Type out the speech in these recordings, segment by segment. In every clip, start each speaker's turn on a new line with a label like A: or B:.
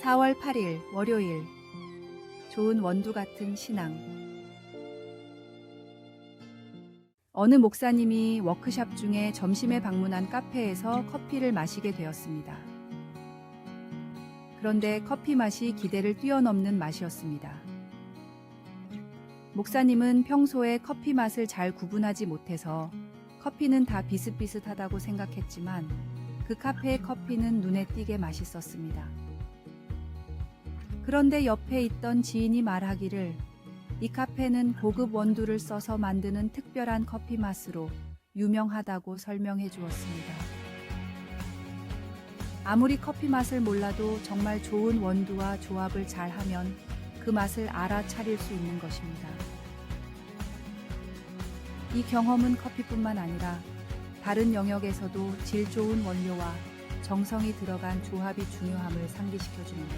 A: 4월 8일 월요일 좋은 원두 같은 신앙. 어느 목사님이 워크숍 중에 점심에 방문한 카페에서 커피를 마시게 되었습니다. 그런데 커피 맛이 기대를 뛰어넘는 맛이었습니다. 목사님은 평소에 커피 맛을 잘 구분하지 못해서 커피는 다 비슷비슷하다고 생각했지만 그 카페의 커피는 눈에 띄게 맛있었습니다. 그런데 옆에 있던 지인이 말하기를 이 카페는 고급 원두를 써서 만드는 특별한 커피 맛으로 유명하다고 설명해 주었습니다. 아무리 커피 맛을 몰라도 정말 좋은 원두와 조합을 잘하면 그 맛을 알아차릴 수 있는 것입니다. 이 경험은 커피뿐만 아니라 다른 영역에서도 질 좋은 원료와 정성이 들어간 조합이 중요함을 상기시켜 줍니다.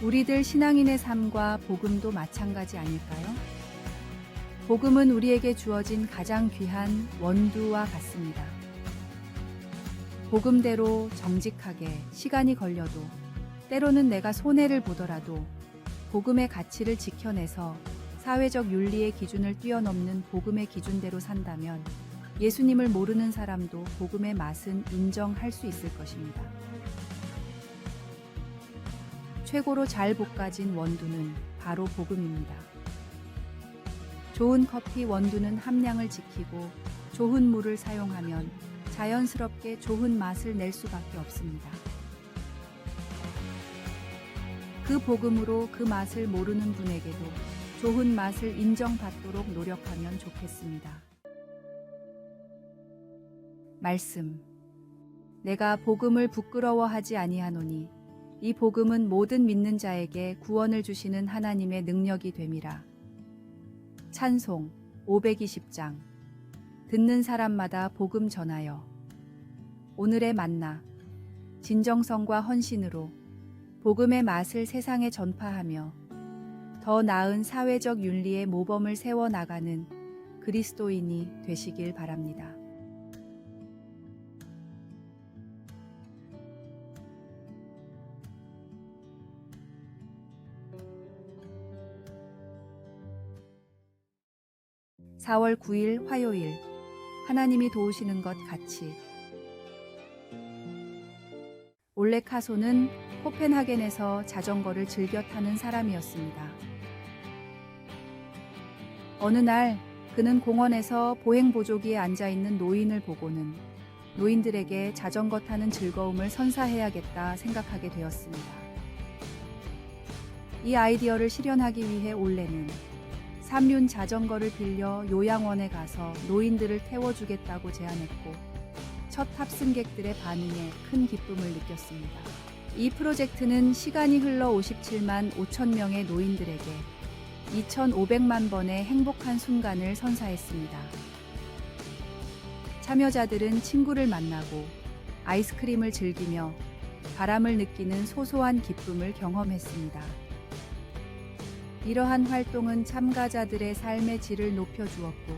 A: 우리들 신앙인의 삶과 복음도 마찬가지 아닐까요? 복음은 우리에게 주어진 가장 귀한 원두와 같습니다. 복음대로 정직하게 시간이 걸려도 때로는 내가 손해를 보더라도 복음의 가치를 지켜내서 사회적 윤리의 기준을 뛰어넘는 복음의 기준대로 산다면 예수님을 모르는 사람도 복음의 맛은 인정할 수 있을 것입니다. 최고로 잘 볶아진 원두는 바로 복음입니다. 좋은 커피 원두는 함량을 지키고 좋은 물을 사용하면 자연스럽게 좋은 맛을 낼 수밖에 없습니다. 그 복음으로 그 맛을 모르는 분에게도 좋은 맛을 인정받도록 노력하면 좋겠습니다. 말씀. 내가 복음을 부끄러워하지 아니하노니 이 복음은 모든 믿는 자에게 구원을 주시는 하나님의 능력이 됨이라. 찬송 520장. 듣는 사람마다 복음 전하여. 오늘의 만나. 진정성과 헌신으로 복음의 맛을 세상에 전파하며 더 나은 사회적 윤리의 모범을 세워나가는 그리스도인이 되시길 바랍니다. (4월 9일) 화요일. 하나님이 도우시는 것 같이. 올레 카소는 코펜하겐에서 자전거를 즐겨 타는 사람이었습니다. 어느 날 그는 공원에서 보행보조기에 앉아있는 노인을 보고는 노인들에게 자전거 타는 즐거움을 선사해야겠다 생각하게 되었습니다. 이 아이디어를 실현하기 위해 올레는 삼륜 자전거를 빌려 요양원에 가서 노인들을 태워주겠다고 제안했고 첫 탑승객들의 반응에 큰 기쁨을 느꼈습니다. 이 프로젝트는 시간이 흘러 57만 5천 명의 노인들에게 2,500만 번의 행복한 순간을 선사했습니다. 참여자들은 친구를 만나고 아이스크림을 즐기며 바람을 느끼는 소소한 기쁨을 경험했습니다. 이러한 활동은 참가자들의 삶의 질을 높여주었고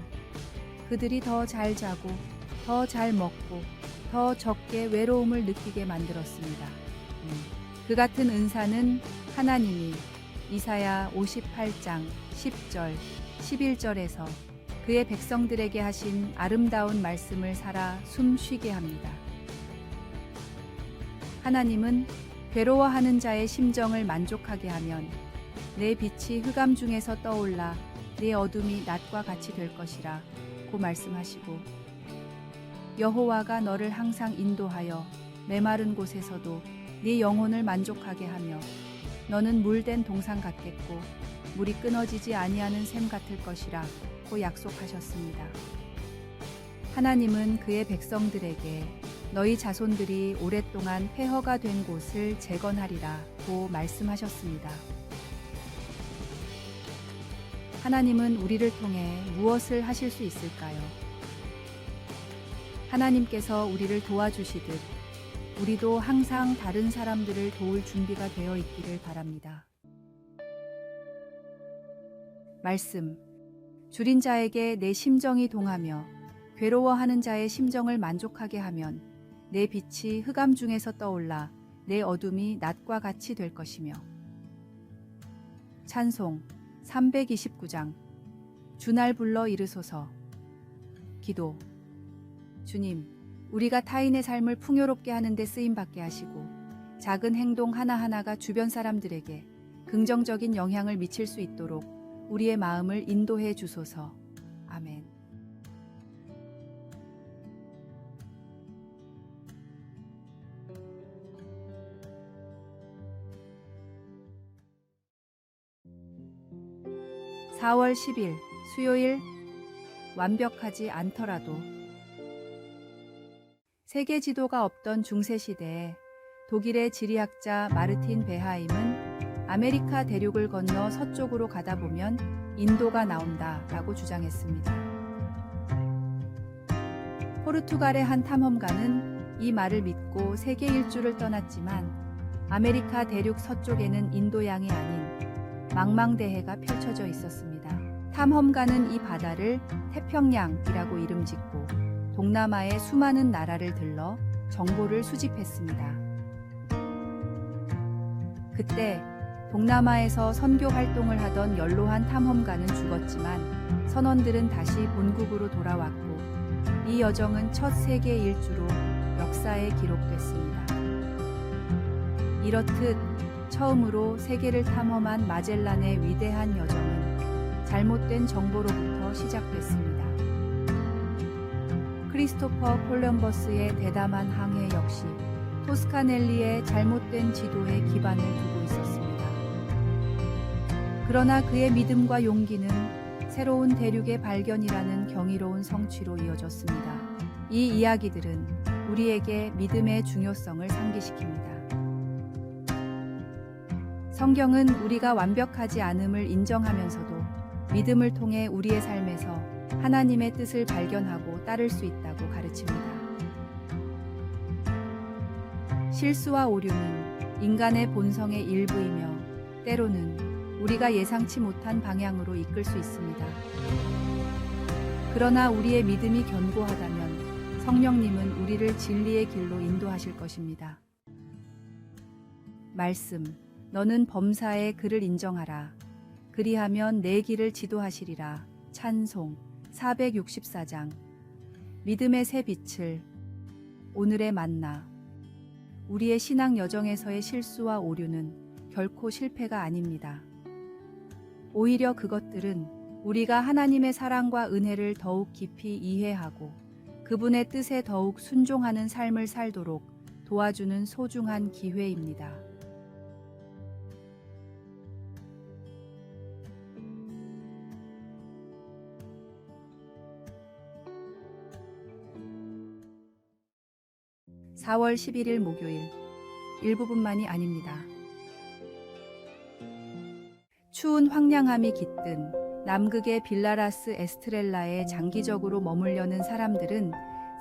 A: 그들이 더 잘 자고 더 잘 먹고 더 적게 외로움을 느끼게 만들었습니다. 그 같은 은사는 하나님이 이사야 58장 10절, 11절에서 그의 백성들에게 하신 아름다운 말씀을 살아 숨 쉬게 합니다. 하나님은 괴로워하는 자의 심정을 만족하게 하면 내 빛이 흑암 중에서 떠올라 내 어둠이 낮과 같이 될 것이라 고 말씀하시고 여호와가 너를 항상 인도하여 메마른 곳에서도 네 영혼을 만족하게 하며 너는 물된 동산 같겠고 물이 끊어지지 아니하는 샘 같을 것이라 고 약속하셨습니다. 하나님은 그의 백성들에게 너희 자손들이 오랫동안 폐허가 된 곳을 재건하리라 고 말씀하셨습니다. 하나님은 우리를 통해 무엇을 하실 수 있을까요? 하나님께서 우리를 도와주시듯 우리도 항상 다른 사람들을 도울 준비가 되어 있기를 바랍니다. 말씀. 줄인 자에게 내 심정이 동하며 괴로워하는 자의 심정을 만족하게 하면 내 빛이 흑암 중에서 떠올라 내 어둠이 낮과 같이 될 것이며. 찬송 329장. 주날 불러 이르소서. 기도. 주님, 우리가 타인의 삶을 풍요롭게 하는 데 쓰임받게 하시고 작은 행동 하나하나가 주변 사람들에게 긍정적인 영향을 미칠 수 있도록 우리의 마음을 인도해 주소서. 아멘. (4월 10일) 수요일. 완벽하지 않더라도. 세계 지도가 없던 중세시대에 독일의 지리학자 마르틴 베하임은 아메리카 대륙을 건너 서쪽으로 가다 보면 인도가 나온다라고 주장했습니다. 포르투갈의 한 탐험가는 이 말을 믿고 세계 일주를 떠났지만 아메리카 대륙 서쪽에는 인도양이 아닌 망망대해가 펼쳐져 있었습니다. 탐험가는 이 바다를 태평양이라고 이름 짓고 동남아의 수많은 나라를 들러 정보를 수집했습니다. 그때 동남아에서 선교 활동을 하던 연로한 탐험가는 죽었지만 선원들은 다시 본국으로 돌아왔고 이 여정은 첫 세계 일주로 역사에 기록됐습니다. 이렇듯 처음으로 세계를 탐험한 마젤란의 위대한 여정은 잘못된 정보로부터 시작됐습니다. 크리스토퍼 콜럼버스의 대담한 항해 역시 토스카넬리의 잘못된 지도에 기반을 두고 있었습니다. 그러나 그의 믿음과 용기는 새로운 대륙의 발견이라는 경이로운 성취로 이어졌습니다. 이 이야기들은 우리에게 믿음의 중요성을 상기시킵니다. 성경은 우리가 완벽하지 않음을 인정하면서도 믿음을 통해 우리의 삶에서 하나님의 뜻을 발견하고 따를 수 있다고 가르칩니다. 실수와 오류는 인간의 본성의 일부이며 때로는 우리가 예상치 못한 방향으로 이끌 수 있습니다. 그러나 우리의 믿음이 견고하다면 성령님은 우리를 진리의 길로 인도하실 것입니다. 말씀. 너는 범사에 그를 인정하라. 그리하면 내 길을 지도하시리라. 찬송 464장. 믿음의 새 빛을. 오늘의 만나. 우리의 신앙 여정에서의 실수와 오류는 결코 실패가 아닙니다. 오히려 그것들은 우리가 하나님의 사랑과 은혜를 더욱 깊이 이해하고 그분의 뜻에 더욱 순종하는 삶을 살도록 도와주는 소중한 기회입니다. (4월 11일) 목요일. 일부분만이 아닙니다. 추운 황량함이 깃든 남극의 빌라라스 에스트렐라에 장기적으로 머물려는 사람들은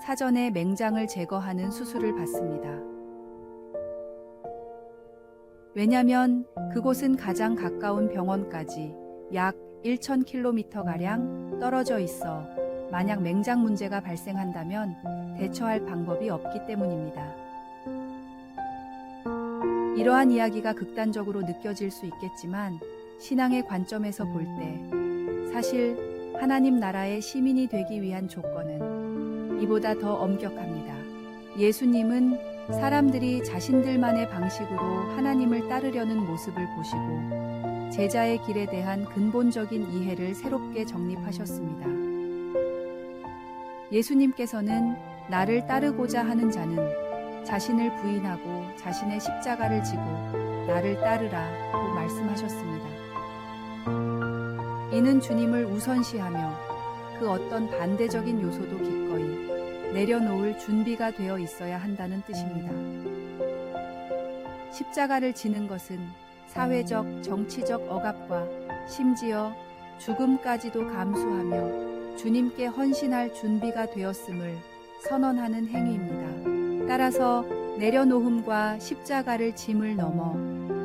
A: 사전에 맹장을 제거하는 수술을 받습니다. 왜냐하면 그곳은 가장 가까운 병원까지 약 1,000km가량 떨어져 있어 만약 맹장 문제가 발생한다면 대처할 방법이 없기 때문입니다. 이러한 이야기가 극단적으로 느껴질 수 있겠지만 신앙의 관점에서 볼 때 사실 하나님 나라의 시민이 되기 위한 조건은 이보다 더 엄격합니다. 예수님은 사람들이 자신들만의 방식으로 하나님을 따르려는 모습을 보시고 제자의 길에 대한 근본적인 이해를 새롭게 정립하셨습니다. 예수님께서는 나를 따르고자 하는 자는 자신을 부인하고 자신의 십자가를 지고 나를 따르라고 말씀하셨습니다. 이는 주님을 우선시하며 그 어떤 반대적인 요소도 기꺼이 내려놓을 준비가 되어 있어야 한다는 뜻입니다. 십자가를 지는 것은 사회적, 정치적 억압과 심지어 죽음까지도 감수하며 주님께 헌신할 준비가 되었음을 선언하는 행위입니다. 따라서 내려놓음과 십자가를 짐을 넘어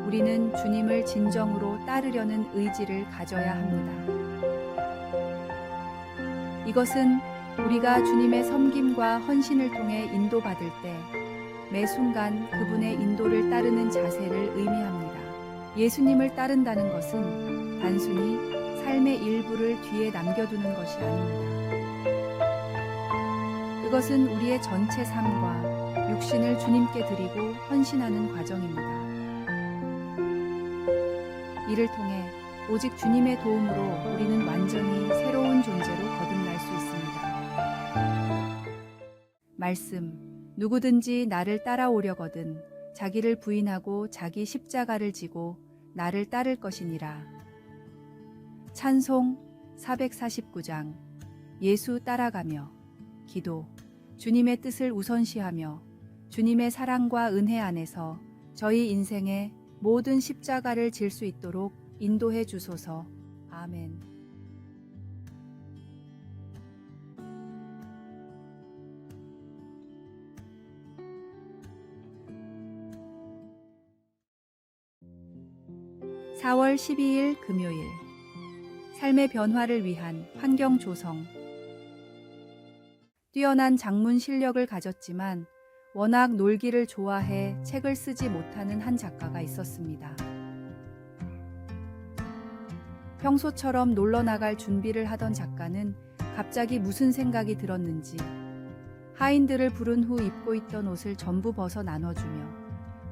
A: 우리는 주님을 진정으로 따르려는 의지를 가져야 합니다. 이것은 우리가 주님의 섬김과 헌신을 통해 인도받을 때 매 순간 그분의 인도를 따르는 자세를 의미합니다. 예수님을 따른다는 것은 단순히 삶의 일부를 뒤에 남겨두는 것이 아닙니다. 그것은 우리의 전체 삶과 육신을 주님께 드리고 헌신하는 과정입니다. 이를 통해 오직 주님의 도움으로 우리는 완전히 새로운 존재로 거듭날 수 있습니다. 말씀, 누구든지 나를 따라오려거든 자기를 부인하고 자기 십자가를 지고 나를 따를 것이니라. 찬송 449장. 예수 따라가며. 기도. 주님의 뜻을 우선시하며 주님의 사랑과 은혜 안에서 저희 인생의 모든 십자가를 질 수 있도록 인도해 주소서. 아멘. (4월 12일) 금요일. 삶의 변화를 위한 환경 조성. 뛰어난 작문 실력을 가졌지만 워낙 놀기를 좋아해 책을 쓰지 못하는 한 작가가 있었습니다. 평소처럼 놀러 나갈 준비를 하던 작가는 갑자기 무슨 생각이 들었는지 하인들을 부른 후 입고 있던 옷을 전부 벗어 나눠주며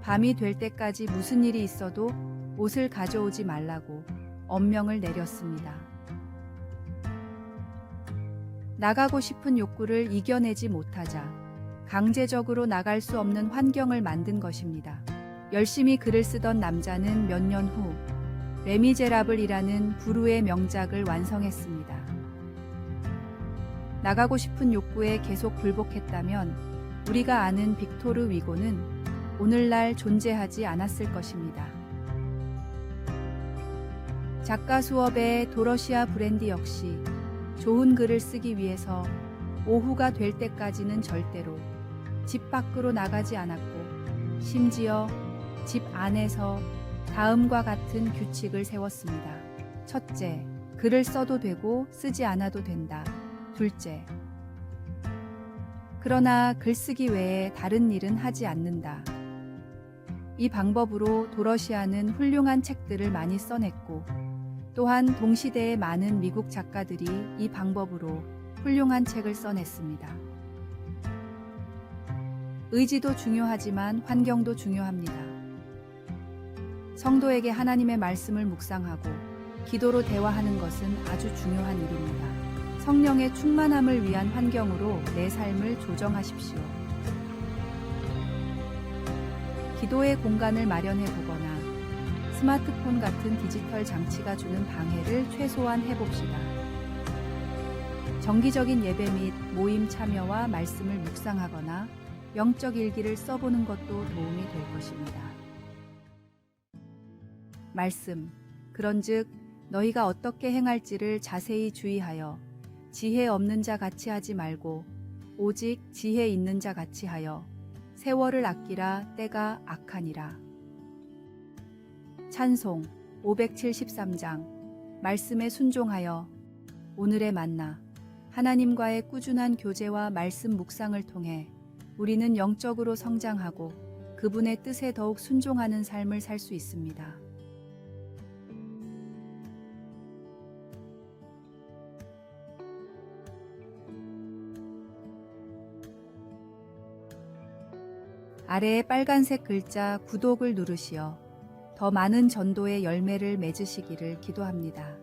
A: 밤이 될 때까지 무슨 일이 있어도 옷을 가져오지 말라고 엄명을 내렸습니다. 나가고 싶은 욕구를 이겨내지 못하자 강제적으로 나갈 수 없는 환경을 만든 것입니다. 열심히 글을 쓰던 남자는 몇 년 후 레미제라블이라는 부르의 명작을 완성했습니다. 나가고 싶은 욕구에 계속 굴복했다면 우리가 아는 빅토르 위고는 오늘날 존재하지 않았을 것입니다. 작가 수업의 도러시아 브랜디 역시 좋은 글을 쓰기 위해서 오후가 될 때까지는 절대로 집 밖으로 나가지 않았고 심지어 집 안에서 다음과 같은 규칙을 세웠습니다. 첫째, 글을 써도 되고 쓰지 않아도 된다. 둘째, 그러나 글쓰기 외에 다른 일은 하지 않는다. 이 방법으로 도러시아는 훌륭한 책들을 많이 써냈고 또한 동시대의 많은 미국 작가들이 이 방법으로 훌륭한 책을 써냈습니다. 의지도 중요하지만 환경도 중요합니다. 성도에게 하나님의 말씀을 묵상하고 기도로 대화하는 것은 아주 중요한 일입니다. 성령의 충만함을 위한 환경으로 내 삶을 조정하십시오. 기도의 공간을 마련해 보거나 스마트폰 같은 디지털 장치가 주는 방해를 최소화해 봅시다. 정기적인 예배 및 모임 참여와 말씀을 묵상하거나 영적 일기를 써보는 것도 도움이 될 것입니다. 말씀, 그런즉 너희가 어떻게 행할지를 자세히 주의하여 지혜 없는 자 같이 하지 말고 오직 지혜 있는 자 같이 하여 세월을 아끼라. 때가 악하니라. 찬송 573장. 말씀에 순종하여. 오늘의 만나. 하나님과의 꾸준한 교제와 말씀 묵상을 통해 우리는 영적으로 성장하고 그분의 뜻에 더욱 순종하는 삶을 살 수 있습니다. 아래의 빨간색 글자 구독을 누르시어 더 많은 전도의 열매를 맺으시기를 기도합니다.